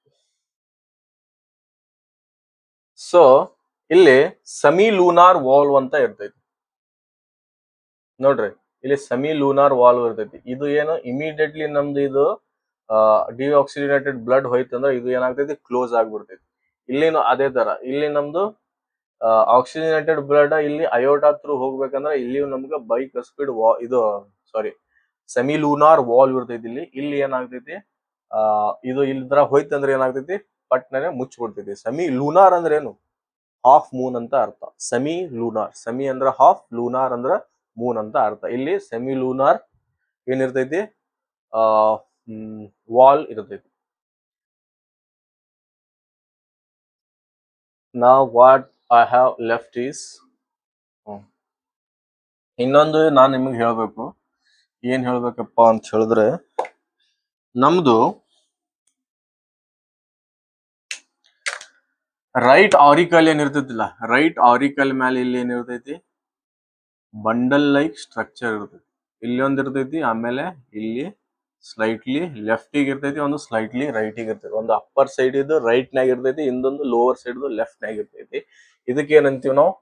ಸೊ ಇಲ್ಲಿ ಸೆಮಿ ಲೂನಾರ್ ವಾಲ್ವ್ ಅಂತ ಇರ್ತೈತಿ ನೋಡ್ರಿ. ಇಲ್ಲಿ ಸೆಮಿ ಲೂನಾರ್ ವಾಲ್ವ್ ಇರ್ತೈತಿ. ಇದು ಏನು ಇಮಿಡಿಯೇಟ್ಲಿ ನಮ್ದು ಇದು ಡಿಆಕ್ಸಿಜನೇಟೆಡ್ ಬ್ಲಡ್ ಹೋಯ್ತಂದ್ರ ಇದು ಏನಾಗ್ತೈತಿ, ಕ್ಲೋಸ್ ಆಗ್ಬಿಡ್ತೈತಿ. ಇಲ್ಲಿನು ಅದೇ ತರ ಇಲ್ಲಿ ನಮ್ದು ಆಕ್ಸಿಜನೇಟೆಡ್ ಬ್ಲಡ್ ಇಲ್ಲಿ ಅಯೋಟಾ ಥ್ರೂ ಹೋಗ್ಬೇಕಂದ್ರ ಇಲ್ಲಿ ನಮ್ಗೆ ಬೈಕಸ್ಪಿಡ್ ಇದು ಸೆಮಿ ಲೂನಾರ್ ವಾಲ್ವ್ ಇರ್ತೈತಿ. ಇಲ್ಲಿ ಏನಾಗ್ತೈತಿ ಇದು ಇಲ್ದ್ರ ಹೋಯ್ತಂದ್ರೆ ಏನಾಗ್ತೈತಿ, ಪಟ್ನೆ ಮುಚ್ಚಿಬಿಡ್ತೈತಿ. ಸೆಮಿ ಲೂನಾರ್ ಅಂದ್ರೆ ಏನು, ಹಾಫ್ ಮೂನ್ ಅಂತ ಅರ್ಥ. ಸೆಮಿ ಲೂನಾರ್, ಸೆಮಿ ಅಂದ್ರ ಹಾಫ್, ಲೂನಾರ್ ಅಂದ್ರ ಮೂನ್ ಅಂತ ಅರ್ಥ. ಇಲ್ಲಿ ಸೆಮಿ ಲೂನಾರ್ ಏನಿರ್ತೈತಿ, ವಾಲ್ ಇರ್ತೈತಿ. Now what I have left is, ಇನ್ನೊಂದು ನಾನು ನಿಮಗೆ ಹೇಳ್ಬೇಕು. ಏನ್ ಹೇಳ್ಬೇಕಪ್ಪ ಅಂತ ಹೇಳಿದ್ರೆ, ನಮ್ದು ರೈಟ್ ಆರಿಕಲ್ ಏನಿರ್ತೈತಿಲ್ಲ, ರೈಟ್ ಆರಿಕಲ್ ಮೇಲೆ ಇಲ್ಲಿ ಏನಿರ್ತೈತಿ, ಬಂಡಲ್ ಲೈಕ್ ಸ್ಟ್ರಕ್ಚರ್ ಇರ್ತೈತಿ. ಇಲ್ಲಿ ಒಂದ್ ಇರ್ತೈತಿ, ಆಮೇಲೆ ಇಲ್ಲಿ ಸ್ಲೈಟ್ಲಿ ಲೆಫ್ಟಿಗೆ ಇರ್ತೈತಿ, ಒಂದು ಸ್ಲೈಟ್ಲಿ ರೈಟಿಗೆ ಇರ್ತೈತಿ. ಒಂದು ಅಪ್ಪರ್ ಸೈಡ್ ಇದು ರೈಟ್ ನಾಗ ಇರ್ತೈತಿ, ಇನ್ನೊಂದು ಲೋವರ್ ಸೈಡ್ ಲೆಫ್ಟ್ ನಾಗ ಇರ್ತೈತಿ. ಇದಕ್ಕೆ ಏನಂತೀವಿ ನಾವು,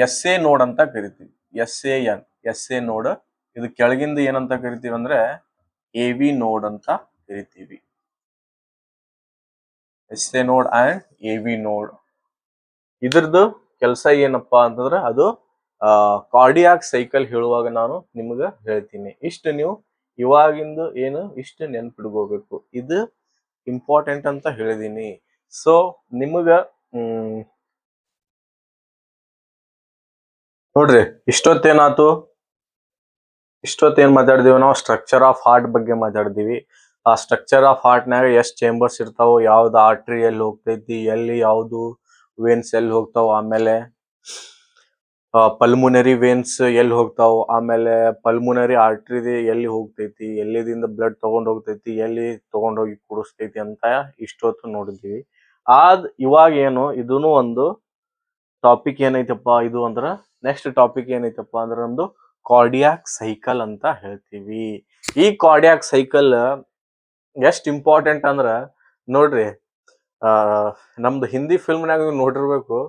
ಎಸ್ ಎ ನೋಡ್ ಅಂತ ಕರಿತೀವಿ. ಎಸ್ ಎ ನೋಡ್. ಇದು ಕೆಳಗಿಂದ ಏನಂತ ಕರಿತೀವಿ ಅಂದ್ರೆ ಎ ವಿ ನೋಡ್ ಅಂತ ಕರಿತೀವಿ. ಎಸ್ ಎ ನೋಡ್ ಅಂಡ್ ಎ ವಿ ನೋಡ್. ಇದ್ರದ್ದು ಕೆಲಸ ಏನಪ್ಪಾ ಅಂತಂದ್ರೆ, ಅದು ಕಾರ್ಡಿಯಾಕ್ ಸೈಕಲ್ ಹೇಳುವಾಗ ನಾನು ನಿಮ್ಗೆ ಹೇಳ್ತೀನಿ. ಇಷ್ಟು ನೀವು ಇವಾಗಿಂದು ಏನು ಇಷ್ಟು ನೆನ್ಪಿಡ್ಕೋಬೇಕು. ಇದು ಇಂಪಾರ್ಟೆಂಟ್ ಅಂತ ಹೇಳಿದೀನಿ. ಸೊ ನಿಮಗ ನೋಡ್ರಿ, ಇಷ್ಟೊತ್ತೇನ್ ಮಾತಾಡಿದೀವಿ ನಾವು, ಸ್ಟ್ರಕ್ಚರ್ ಆಫ್ ಹಾರ್ಟ್ ಬಗ್ಗೆ ಮಾತಾಡಿದೀವಿ. ಆ ಸ್ಟ್ರಕ್ಚರ್ ಆಫ್ ಹಾರ್ಟ್ ನಾಗ ಎಷ್ಟ್ ಚೇಂಬರ್ಸ್ ಇರ್ತಾವ, ಯಾವ್ದು ಆರ್ಟ್ರಿ ಎಲ್ಲಿ ಹೋಗ್ತೈತಿ, ಎಲ್ಲಿ ಯಾವ್ದು ವೇನ್ಸ್ ಎಲ್ಲಿ ಹೋಗ್ತಾವ, ಆಮೇಲೆ ಪಲ್ಮುನರಿ ವೇನ್ಸ್ ಎಲ್ಲಿ ಹೋಗ್ತಾವ, ಆಮೇಲೆ ಪಲ್ಮುನರಿ ಆರ್ಟ್ರಿ ಎಲ್ಲಿ ಹೋಗ್ತೈತಿ, ಎಲ್ಲಿದಿಂದ ಬ್ಲಡ್ ತಗೊಂಡ್ ಹೋಗ್ತೈತಿ, ಎಲ್ಲಿ ತಗೊಂಡೋಗಿ ಕುಡಿಸ್ತೈತಿ ಅಂತ ಇಷ್ಟೊತ್ತು ನೋಡಿದೀವಿ. ಇವಾಗ ಏನು ಇದೂನು ಒಂದು ಟಾಪಿಕ್ ಏನೈತಪ್ಪ ಇದು ಅಂದ್ರ, ನೆಕ್ಸ್ಟ್ ಟಾಪಿಕ್ ಏನೈತಪ್ಪ ಅಂದ್ರ ನಮ್ದು ಕಾರ್ಡಿಯಾಕ್ ಸೈಕಲ್ ಅಂತ ಹೇಳ್ತೀವಿ. ಈ ಕಾರ್ಡಿಯಾಕ್ ಸೈಕಲ್ ಎಷ್ಟ್ ಇಂಪಾರ್ಟೆಂಟ್ ಅಂದ್ರ, ನೋಡ್ರಿ, ನಮ್ದು ಹಿಂದಿ ಫಿಲ್ಮ್ ನಾಗ ನೋಡಿರ್ಬೇಕು,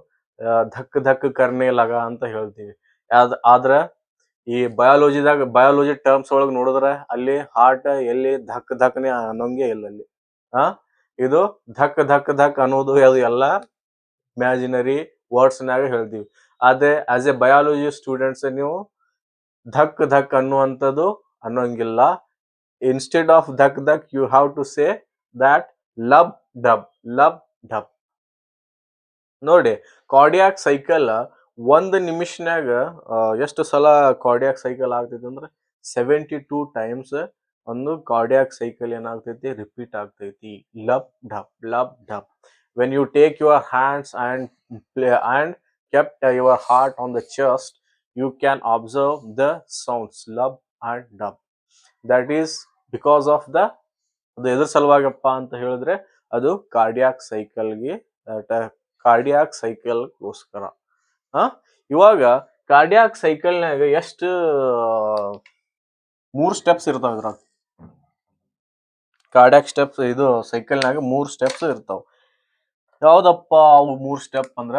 ಧಕ್ ಧಕ್ ಕರ್ನೆ ಲಗ ಅಂತ ಹೇಳ್ತೀವಿ. ಆದ್ರ ಈ ಬಯಾಲಜಿ ಟರ್ಮ್ಸ್ ಒಳಗ್ ನೋಡಿದ್ರ ಅಲ್ಲಿ ಹಾರ್ಟ್ ಎಲ್ಲಿ ಧಕ್ ಧಕ್ನೆ ಅನ್ನೋಂಗೆ ಇಲ್ಲ ಅಲ್ಲಿ. ಇದು ಧಕ್ ಧಕ್ ಧಕ್ ಅನ್ನೋದು ಅದು ಎಲ್ಲ ಇಮ್ಯಾಜಿನರಿ ವರ್ಡ್ಸ್ ನಾಗ ಹೇಳ್ತೀವಿ. ಅದೇ ಆಸ್ ಎ ಬಯಾಲಜಿ ಸ್ಟೂಡೆಂಟ್ಸ್ ನೀವು ಧಕ್ ಧಕ್ ಅನ್ನುವಂಥದ್ದು ಅನ್ನೋಂಗಿಲ್ಲ. ಇನ್ಸ್ಟೆಡ್ ಆಫ್ ಧಕ್ ಧಕ್ you have to say that lub dub, lub dub. ನೋಡಿ, ಕಾರ್ಡಿಯಾಕ್ ಸೈಕಲ್ ಒಂದ್ ನಿಮಿಷನ್ಯಾಗ ಎಷ್ಟು ಸಲ ಕಾರ್ಡಿಯಾಕ್ ಸೈಕಲ್ ಆಗ್ತೈತಿ ಅಂದ್ರೆ 72 ಟೈಮ್ಸ್ ಒಂದು ಕಾರ್ಡಿಯಾಕ್ ಸೈಕಲ್ ಏನಾಗ್ತೈತಿ, ರಿಪೀಟ್ ಆಗ್ತೈತಿ. Lub dub, lub dub. When you take your hands and kept your heart on the chest, you can observe the sounds lub and dub. That is because of ಅದು ಎದ್ರ ಸಲುವಾಗಪ್ಪ ಅಂತ ಹೇಳಿದ್ರೆ, ಅದು cardiac ಸೈಕಲ್ಗೋಸ್ಕರ. ಇವಾಗ cardiac ಸೈಕಲ್ನಾಗ ಎಷ್ಟು 3 steps ಇರ್ತಾವ. ಇದ್ರಾಗ cardiac steps, ಇದು ಸೈಕಲ್ನಾಗ 3 ಸ್ಟೆಪ್ಸ್ ಇರ್ತಾವ. ಯಾವ್ದಪ್ಪ ಅವು 3 ಸ್ಟೆಪ್ ಅಂದ್ರ,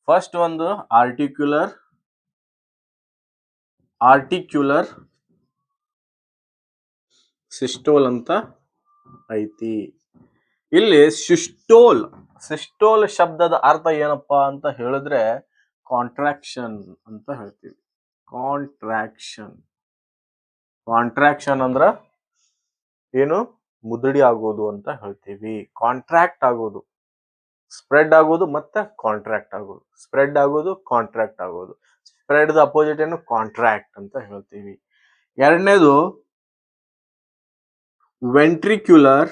ಫಸ್ಟ್ ಒಂದು ಆರ್ಟಿಕ್ಯುಲರ್ ಸಿಸ್ಟೋಲ್ ಅಂತ ಐತಿ. ಇಲ್ಲಿ ಸಿಸ್ಟೋಲ್ ಶಬ್ದದ ಅರ್ಥ ಏನಪ್ಪಾ ಅಂತ ಹೇಳಿದ್ರೆ, ಕಾಂಟ್ರಾಕ್ಷನ್ ಅಂತ ಹೇಳ್ತೀವಿ. ಕಾಂಟ್ರಾಕ್ಷನ್ ಅಂದ್ರ ಏನು, ಮುದುಡಿ ಆಗೋದು ಅಂತ ಹೇಳ್ತೀವಿ. ಕಾಂಟ್ರಾಕ್ಟ್ ಆಗೋದು, ಸ್ಪ್ರೆಡ್ ಆಗೋದು ಮತ್ತೆ ಕಾಂಟ್ರಾಕ್ಟ್ ಆಗೋದು, ಸ್ಪ್ರೆಡ್ ಆಗೋದು ಕಾಂಟ್ರಾಕ್ಟ್ ಆಗೋದು. ಸ್ಪ್ರೆಡ್ ದ ಅಪೋಸಿಟ್ ಏನು, ಕಾಂಟ್ರಾಕ್ಟ್ ಅಂತ ಹೇಳ್ತೀವಿ. ಎರಡನೇದು ವೆಂಟ್ರಿಕ್ಯುಲರ್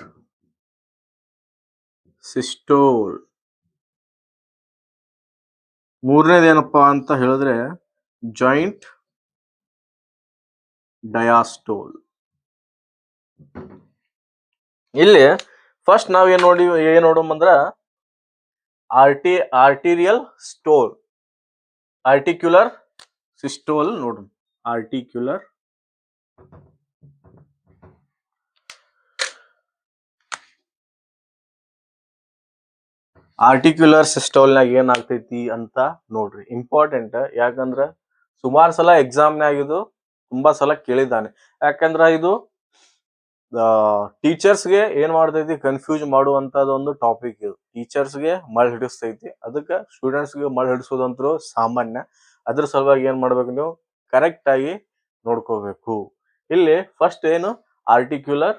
ಸಿಸ್ಟೋಲ್. ಮೂರನೇದೇನಪ್ಪಾ ಅಂತ ಹೇಳಿದ್ರೆ ಜಾಯಿಂಟ್ ಡಯಾಸ್ಟೋಲ್. ಇಲ್ಲಿ ಫಸ್ಟ್ ನಾವ್ ಏನ್ ನೋಡೋಮಂದ್ರ ಆರ್ಟಿರಿಯಲ್ ಸ್ಟೋಲ್, ಆರ್ಟಿಕ್ಯುಲರ್ ಸಿಸ್ಟೋಲ್ ನೋಡು. ಆರ್ಟಿಕ್ಯುಲರ್ ಸಿಸ್ಟೋಲ್ನಾಗ ಏನಾಗ್ತೈತಿ ಅಂತ ನೋಡ್ರಿ, ಇಂಪಾರ್ಟೆಂಟ್. ಯಾಕಂದ್ರ ಸುಮಾರು ಸಲ ಎಕ್ಸಾಮ್ನಾಗ ಇದು ತುಂಬಾ ಸಲ ಕೇಳಿದ್ದಾನೆ. ಯಾಕಂದ್ರ ಇದು ಟೀಚರ್ಸ್ಗೆ ಏನ್ ಮಾಡ್ತೈತಿ, ಕನ್ಫ್ಯೂಸ್ ಮಾಡುವಂತದ ಒಂದು ಟಾಪಿಕ್. ಇದು ಟೀಚರ್ಸ್ಗೆ ಮಳ್ ಹಿಡಿಸ್ತೈತಿ, ಅದಕ್ಕೆ ಸ್ಟೂಡೆಂಟ್ಸ್ಗೆ ಮಳ್ ಹಿಡಿಸೋದಂತರೂ ಸಾಮಾನ್ಯ. ಅದ್ರ ಸಲುವಾಗಿ ಏನ್ ಮಾಡ್ಬೇಕು, ನೀವು ಕರೆಕ್ಟ್ ಆಗಿ ನೋಡ್ಕೋಬೇಕು. ಇಲ್ಲಿ ಫಸ್ಟ್ ಏನು, articular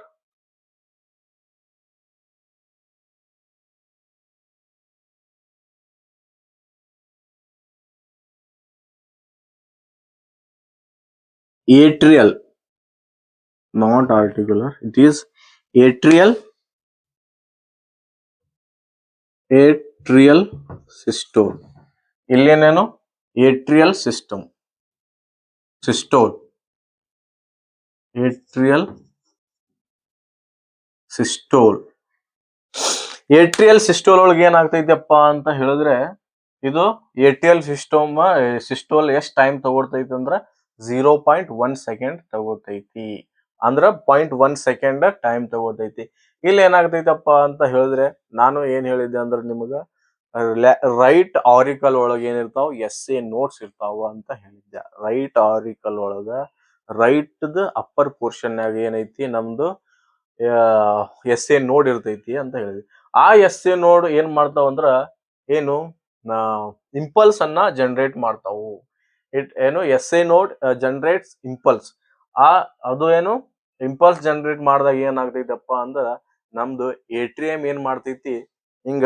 atrial, not articular, it is atrial atrial systole. ಇಲ್ಲೇನೇನು atrial system systole, atrial systole. Atrial systole ಒಳಗೆ ಏನಾಗ್ತೈತಪ್ಪ ಅಂತ ಹೇಳಿದ್ರೆ, ಇದು ಏಟ್ರಿಯಲ್ ಸಿಸ್ಟೋಲ್ ಎಷ್ಟು ಟೈಮ್ ತಗೊಳ್ತೈತಿ ಅಂದ್ರ 0.1 ಸೆಕೆಂಡ್ ತಗೋತೈತಿ. ಅಂದ್ರ 0.1 ಸೆಕೆಂಡ್ ಟೈಮ್ ತಗೋತೈತಿ. ಇಲ್ಲಿ ಏನಾಗ್ತೈತಪ್ಪ ಅಂತ ಹೇಳಿದ್ರೆ, ನಾನು ಏನ್ ಹೇಳಿದ್ದೆ ಅಂದ್ರೆ ನಿಮಗ ರೈಟ್ ಆರಿಕಲ್ ಒಳಗೆ ಏನಿರ್ತಾವ SA ನೋಟ್ಸ್ ಇರ್ತಾವ ಅಂತ ಹೇಳಿದ್ದೆ. ರೈಟ್ ಆರಿಕಲ್ ಒಳಗ ರೈಟ್ ಅಪ್ಪರ್ ಪೋರ್ಷನ್ ಏನೈತಿ ನಮ್ದು SA ನೋಡ್ ಇರ್ತೈತಿ ಅಂತ ಹೇಳಿದ್ವಿ. ಆ SA ನೋಡ್ ಏನ್ ಮಾಡ್ತಾವ ಅಂದ್ರ ಏನು ಇಂಪಲ್ಸ್ ಅನ್ನ ಜನರೇಟ್ ಮಾಡ್ತಾವು. ಏನು SA ನೋಡ್ ಜನರೇಟ್ಸ್ ಇಂಪಲ್ಸ್. ಅದು ಏನು ಇಂಪಲ್ಸ್ ಜನರೇಟ್ ಮಾಡಿದಾಗ ಏನಾಗ್ತೈತಪ್ಪ ಅಂದ್ರ ನಮ್ದು ಏಟ್ರಿಯಂ ಏನ್ ಮಾಡ್ತೈತಿ, ಹಿಂಗ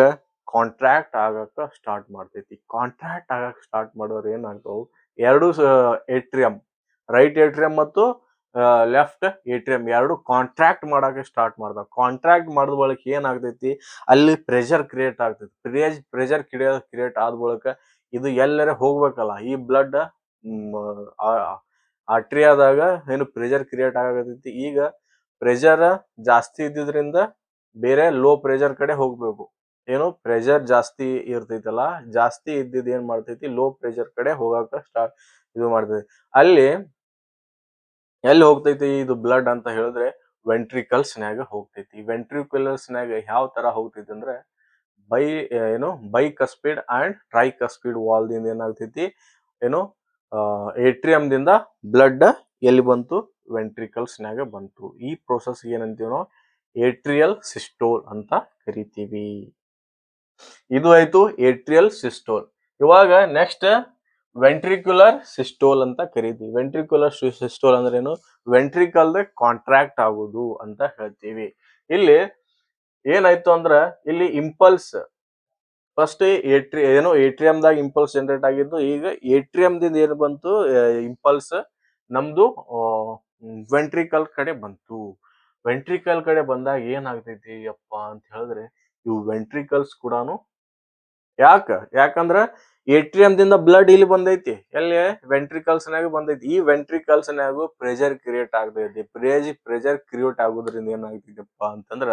ಕಾಂಟ್ರಾಕ್ಟ್ ಆಗಕ್ಕ ಸ್ಟಾರ್ಟ್ ಮಾಡ್ತೈತಿ. ಕಾಂಟ್ರಾಕ್ಟ್ ಆಗಕ್ ಸ್ಟಾರ್ಟ್ ಮಾಡೋರು ಏನಾಗ್ತಾವು, ಎರಡು ಏಟ್ರಿಯಂ, ರೈಟ್ ಏಟ್ರಿಯಂ ಮತ್ತು ಲೆಫ್ಟ್ ಏಟ್ರಿಯಂ ಎರಡು ಕಾಂಟ್ರಾಕ್ಟ್ ಮಾಡಕ್ಕೆ ಸ್ಟಾರ್ಟ್ ಮಾಡ್ತಾವ. ಕಾಂಟ್ರಾಕ್ಟ್ ಮಾಡಿದ ಬಳಿಕ ಏನಾಗ್ತೈತಿ, ಅಲ್ಲಿ ಪ್ರೆಷರ್ ಕ್ರಿಯೇಟ್ ಆಗ್ತೈತಿ. ಪ್ರೆಷರ್ ಕ್ರಿಯೇಟ್ ಆದ ಬಳಿಕ ಇದು ಎಲ್ಲರ ಹೋಗ್ಬೇಕಲ್ಲ, ಈ ಬ್ಲಡ್ ಆರ್ಟ್ರಿಯಾದಾಗ ಏನು ಪ್ರೆಷರ್ ಕ್ರಿಯೇಟ್ ಆಗತೈತಿ. ಈಗ ಪ್ರೆಷರ್ ಜಾಸ್ತಿ ಇದ್ದಿದ್ರಿಂದ ಬೇರೆ ಲೋ ಪ್ರೆಷರ್ ಕಡೆ ಹೋಗ್ಬೇಕು. ಏನು ಪ್ರೆಷರ್ ಜಾಸ್ತಿ ಇರ್ತೈತಲ್ಲ, ಜಾಸ್ತಿ ಇದ್ದಿದ್ ಏನ್ ಮಾಡ್ತೈತಿ, ಲೋ ಪ್ರೆಷರ್ ಕಡೆ ಹೋಗಾಕ ಇದು ಮಾಡ್ತೈತಿ. ಅಲ್ಲಿ ಎಲ್ಲಿ ಹೋಗ್ತೈತಿ ಇದು ಬ್ಲಡ್ ಅಂತ ಹೇಳಿದ್ರೆ ವೆಂಟ್ರಿಕಲ್ಸ್ನ್ಯಾಗ ಹೋಗ್ತೈತಿ. ವೆಂಟ್ರಿಕ್ಯುಲರ್ಸ್ನ್ಯಾಗ ಯಾವ ತರ ಹೋಗ್ತೈತಿ ಅಂದ್ರೆ ಬೈ ಕಸ್ಪಿಡ್ ಅಂಡ್ ಟ್ರೈ ಕಸ್ಪಿಡ್ ವಾಲ್ ದಿಂದ ಏನಾಗ್ತೈತಿ, ಏನು ಏಟ್ರಿಯಂ ದಿಂದ ಬ್ಲಡ್ ಎಲ್ಲಿ ಬಂತು, ವೆಂಟ್ರಿಕಲ್ಸ್ನ್ಯಾಗ ಬಂತು. ಈ ಪ್ರೋಸೆಸ್ ಏನಂತೀವಿ ನಾವು ಏಟ್ರಿಯಲ್ ಸಿಸ್ಟೋಲ್ ಅಂತ ಕರಿತೀವಿ. ಇದು ಆಯ್ತು ಏಟ್ರಿಯಲ್ ಸಿಸ್ಟೋಲ್. ಇವಾಗ ನೆಕ್ಸ್ಟ್ ವೆಂಟ್ರಿಕ್ಯುಲರ್ ಸಿಸ್ಟೋಲ್ ಅಂತ ಕರಿತೀವಿ. ವೆಂಟ್ರಿಕ್ಯುಲರ್ ಸಿಸ್ಟೋಲ್ ಅಂದ್ರೆ ಏನು, ವೆಂಟ್ರಿಕಲ್ ಕಾಂಟ್ರಾಕ್ಟ್ ಆಗುದು ಅಂತ ಹೇಳ್ತೀವಿ. ಇಲ್ಲಿ ಏನಾಯ್ತು ಅಂದ್ರ ಇಲ್ಲಿ ಇಂಪಲ್ಸ್ ಫಸ್ಟ್ ಏಟ್ರಿಯಂದಾಗ ಇಂಪಲ್ಸ್ ಜನರೇಟ್ ಆಗಿದ್ದು, ಈಗ ಏಟ್ರಿಯಂ ದಿಂದ ಏನು ಬಂತು ಇಂಪಲ್ಸ್ ನಮ್ದು ವೆಂಟ್ರಿಕಲ್ ಕಡೆ ಬಂತು. ವೆಂಟ್ರಿಕಲ್ ಕಡೆ ಬಂದಾಗ ಏನಾಗ್ತೈತಿ ಅಪ್ಪ ಅಂತ ಹೇಳಿದ್ರೆ, ಇವು ವೆಂಟ್ರಿಕಲ್ಸ್ ಕೂಡಾನು ಯಾಕಂದ್ರ ಏಟ್ರಿಯಂ ದಿಂದ ಬ್ಲಡ್ ಇಲ್ಲಿ ಬಂದೈತಿ, ಎಲ್ಲಿ ವೆಂಟ್ರಿಕಲ್ಸ್ನಾಗ ಬಂದೈತಿ. ಈ ವೆಂಟ್ರಿಕಲ್ಸ್ನಾಗು ಪ್ರೆಷರ್ ಕ್ರಿಯೇಟ್ ಆಗ್ತೈತಿ. ಪ್ರೆಷರ್ ಕ್ರಿಯೇಟ್ ಆಗೋದ್ರಿಂದ ಏನಾಗ್ತೈತಪ್ಪ ಅಂತಂದ್ರ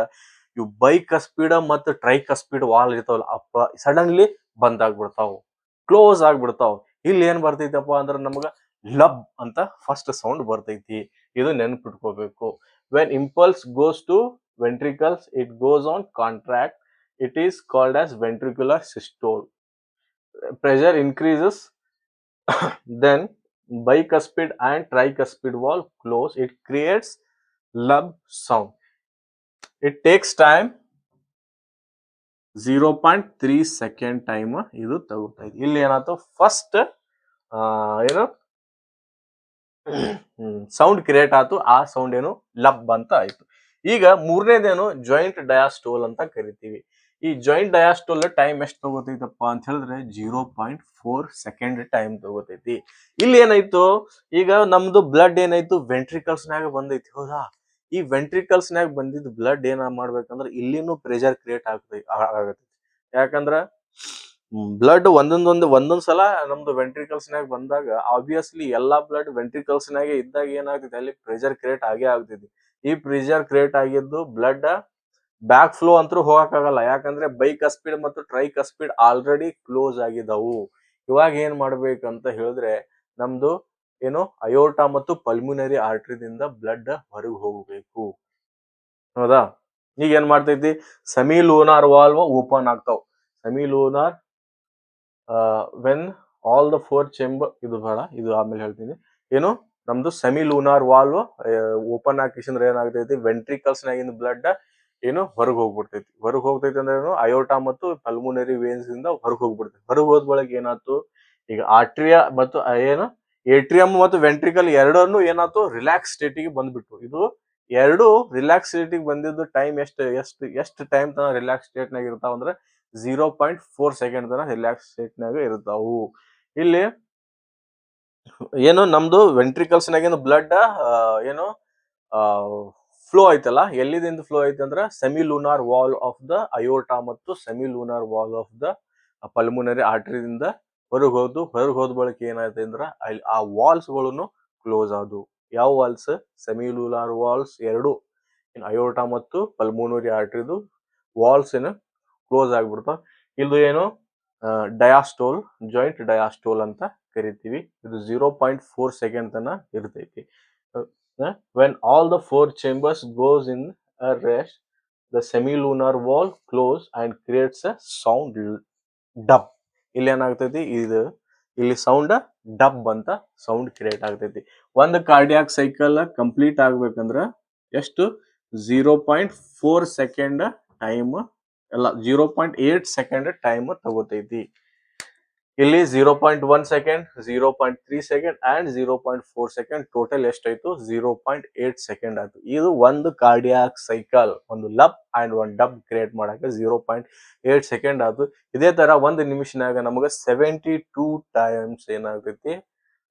ಇವು ಬೈಕಸ್ಪೀಡ್ ಮತ್ತು ಟ್ರೈಕಸ್ಪೀಡ್ ವಾಲ್ ಇರ್ತಾವಲ್ಲ ಅಪ್ಪ ಸಡನ್ಲಿ ಬಂದ್ ಆಗ್ಬಿಡ್ತಾವ, ಕ್ಲೋಸ್ ಆಗ್ಬಿಡ್ತಾವ. ಇಲ್ಲಿ ಏನ್ ಬರ್ತೈತಪ್ಪ ಅಂದ್ರ ನಮಗ ಲಬ್ ಅಂತ ಫಸ್ಟ್ ಸೌಂಡ್ ಬರ್ತೈತಿ. ಇದು ನೆನ್ಪಿಟ್ಕೋಬೇಕು. When impulse goes to ventricles, it goes on contract. It is called as ventricular systole. Pressure increases, then bicuspid and tricuspid wall close. It creates lub sound. It takes time 0.3 second time ಇದು ತಗೋತೈತಿ. ಇಲ್ಲಿ ಏನಾಯ್ತು first ಏನು sound create ಆಯ್ತು. ಆ sound ಏನು ಲಬ್ ಅಂತ ಆಯ್ತು. ಈಗ ಮೂರನೇದೇನು ಜಾಯಿಂಟ್ ಡಯಾಸ್ಟೋಲ್ ಅಂತ ಕರಿತೀವಿ. ಈ ಜಾಯಿಂಟ್ ಡಯಾಸ್ಟೋಲ್ ಟೈಮ್ ಎಷ್ಟು ತಗೋತೈತಪ್ಪ ಅಂತ ಹೇಳಿದ್ರೆ 0.4 ಸೆಕೆಂಡ್ ಟೈಮ್ ತಗೋತೈತಿ. ಇಲ್ಲಿ ಏನಾಯ್ತು, ಈಗ ನಮ್ದು ಬ್ಲಡ್ ಏನಾಯ್ತು ವೆಂಟ್ರಿಕಲ್ಸ್ನಾಗ ಬಂದೈತಿ, ಹೌದಾ? ಈ ವೆಂಟ್ರಿಕಲ್ಸ್ನಾಗ ಬಂದಿದ್ದು ಬ್ಲಡ್ ಏನ ಮಾಡ್ಬೇಕಂದ್ರೆ ಇಲ್ಲಿನೂ ಪ್ರೆಷರ್ ಕ್ರಿಯೇಟ್ ಆಗತೈತಿ. ಯಾಕಂದ್ರ ಬ್ಲಡ್ ಒಂದೊಂದ್ ಸಲ ನಮ್ದು ವೆಂಟ್ರಿಕಲ್ಸ್ನಾಗ ಬಂದಾಗ ಆಬ್ವಿಯಸ್ಲಿ ಎಲ್ಲಾ ಬ್ಲಡ್ ವೆಂಟ್ರಿಕಲ್ಸ್ನಾಗ ಇದ್ದಾಗ ಏನಾಗ್ತೈತಿ, ಅಲ್ಲಿ ಪ್ರೆಷರ್ ಕ್ರಿಯೇಟ್ ಆಗೈತಿ. ಈ ಪ್ರೆಷರ್ ಕ್ರಿಯೇಟ್ ಆಗಿದ್ದು ಬ್ಲಡ್ ಬ್ಯಾಕ್ ಫ್ಲೋ ಅಂತೂ ಹೋಗಕ್ಕಾಗಲ್ಲ, ಯಾಕಂದ್ರೆ ಬೈಕಸ್ಪೀಡ್ ಮತ್ತು ಟ್ರೈಕಸ್ಪೀಡ್ ಆಲ್ರೆಡಿ ಕ್ಲೋಸ್ ಆಗಿದವು. ಇವಾಗ ಏನ್ ಮಾಡ್ಬೇಕಂತ ಹೇಳಿದ್ರೆ ನಮ್ದು ಏನು ಅಯೋರ್ಟಾ ಮತ್ತು ಪಲ್ಮುನರಿ ಆರ್ಟ್ರಿದಿಂದ ಬ್ಲಡ್ ಹೊರಗೆ ಹೋಗ್ಬೇಕು, ಹೌದಾ? ಈಗ ಏನ್ ಮಾಡ್ತೈತಿ, ಸೆಮಿಲೂನಾರ್ ವಾಲ್ವ್ ಓಪನ್ ಆಗ್ತಾವ್. ಸೆಮಿಲೂನಾರ್ ವೆನ್ ಆಲ್ ದ 4 ಚೇಂಬರ್, ಇದು ಬೇಡ, ಇದು ಆಮೇಲೆ ಹೇಳ್ತೀನಿ. ಏನು ನಮ್ದು ಸೆಮಿಲೂನಾರ್ ವಾಲ್ವ್ ಓಪನ್ ಹಾಕಿಸಿದ್ರೆ ಏನಾಗ್ತೈತಿ, ವೆಂಟ್ರಿಕಲ್ಸ್ನಾಗಿನ ಬ್ಲಡ್ ಏನು ಹೊರಗೆ ಹೋಗ್ಬಿಡ್ತೈತಿ. ಹೊರಗೆ ಹೋಗ್ತೈತಿ ಅಂದ್ರೆ ಏನು, ಅಯೋಟಾ ಮತ್ತು ಪಲ್ಮುನರಿ ವೇನ್ಸ್ ಇಂದ ಹೊರಗೆ ಹೋಗ್ಬಿಡ್ತೈತಿ. ಹೊರಗೆ ಹೋದ ಬಳಿಕ ಏನಾಯ್ತು, ಈಗ ಆರ್ಟ್ರಿಯಾ ಮತ್ತು ಏನು ಏಟ್ರಿಯಂ ಮತ್ತು ವೆಂಟ್ರಿಕಲ್ ಎರಡನ್ನು ಏನಾಯ್ತು ರಿಲ್ಯಾಕ್ಸ್ ಸ್ಟೇಟಿಗೆ ಬಂದ್ಬಿಟ್ಟು. ಇದು ಎರಡು ರಿಲ್ಯಾಕ್ಸ್ ಸ್ಟೇಟಿಗೆ ಬಂದಿದ್ದು ಟೈಮ್ ಎಷ್ಟು ಟೈಮ್ ತನ ರಿಲ್ಯಾಕ್ಸ್ ಸ್ಟೇಟ್ನಾಗ ಇರ್ತಾವ ಅಂದ್ರೆ 0.4 ಸೆಕೆಂಡ್ ತನ ರಿಲ್ಯಾಕ್ಸ್ ಸ್ಟೇಟ್ನಾಗ ಇರ್ತಾವು. ಇಲ್ಲಿ ಏನು ನಮ್ದು ವೆಂಟ್ರಿಕಲ್ಸ್ನಾಗಿಂದ ಬ್ಲಡ್ ಏನು ಫ್ಲೋ ಐತಲ್ಲ, ಎಲ್ಲಿದಿಂದ ಫ್ಲೋ ಐತೆ ಅಂದ್ರೆ ಸೆಮಿಲೂನಾರ್ ವಾಲ್ ಆಫ್ ದ ಅಯೋರ್ಟಾ ಮತ್ತು ಸೆಮಿಲೂನಾರ್ ವಾಲ್ ಆಫ್ ದ ಪಲ್ಮುನರಿ ಆರ್ಟರಿದಿಂದ ಹೊರಗೆ ಹೋದ ಬಳಿಕ ಏನಾಯ್ತು ಅಂದ್ರೆ ಅಲ್ಲಿ ಆ ವಾಲ್ಸ್ ಗಳನ್ನು ಕ್ಲೋಸ್ ಆದವು. ಯಾವ ವಾಲ್ಸ್? ಸೆಮಿಲೂನಾರ್ ವಾಲ್ಸ್ ಎರಡು, ಅಯೋರ್ಟಾ ಮತ್ತು ಪಲ್ಮೋನರಿ ಆರ್ಟರಿದು ವಾಲ್ಸ್ ಏನು ಕ್ಲೋಸ್ ಆಗ್ಬಿಡ್ತಾವ. ಇದು ಏನು ಡಯಾಸ್ಟೋಲ್, ಜಾಯಿಂಟ್ ಡಯಾಸ್ಟೋಲ್ ಅಂತ ಕರಿತೀವಿ. ಇದು 0.4 ಸೆಕೆಂಡ್ ತನ ಇರ್ತೈತಿ. when all the four chambers goes in a rest, the semilunar wall close and creates a sound dub. ಇಲ್ಲಿ ಏನಾಗ್ತೈತಿ, ಇಲ್ಲಿ ಸೌಂಡ್ ಡಬ್ ಅಂತ ಸೌಂಡ್ ಕ್ರಿಯೇಟ್ ಆಗ್ತೈತಿ. ಒಂದು ಕಾರ್ಡಿಯಾಕ್ ಸೈಕಲ್ ಕಂಪ್ಲೀಟ್ ಆಗ್ಬೇಕಂದ್ರ ಎಷ್ಟು? 0.4 ಸೆಕೆಂಡ್ ಟೈಮ್ ಅಲ್ಲ, 0.8 ಸೆಕೆಂಡ್ ಟೈಮ್ ತಗೋತೈತಿ. ಇಲ್ಲಿ 0.1 second, 0.3 second and 0.4 second total ಎಷ್ಟಾಯ್ತು? 0.8 ಸೆಕೆಂಡ್ ಆಯ್ತು. ಇದು ಒಂದು ಕಾರ್ಡಿಯಾಕ್ ಸೈಕಲ್, ಒಂದು ಲಬ್ ಅಂಡ್ ಒಂದು ಡಬ್ ಕ್ರಿಯೇಟ್ ಮಾಡಕ್ಕೆ 0.8 ಸೆಕೆಂಡ್ ಆಯ್ತು. ಇದೇ ತರ ಒಂದು ನಿಮಿಷನಾಗ ನಮಗೆ 72 ಟೈಮ್ಸ್ ಏನಾಗ್ತೈತಿ?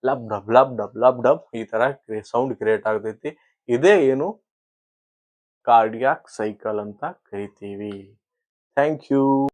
ಲಬ್ dub lub dub lub dub ಈ ತರ ಸೌಂಡ್ ಕ್ರಿಯೇಟ್ ಆಗ್ತೈತಿ. ಇದೇ ಏನು ಕಾರ್ಡಿಯಾಕ್ ಸೈಕಲ್ ಅಂತ ಕರಿತೀವಿ. Thank you.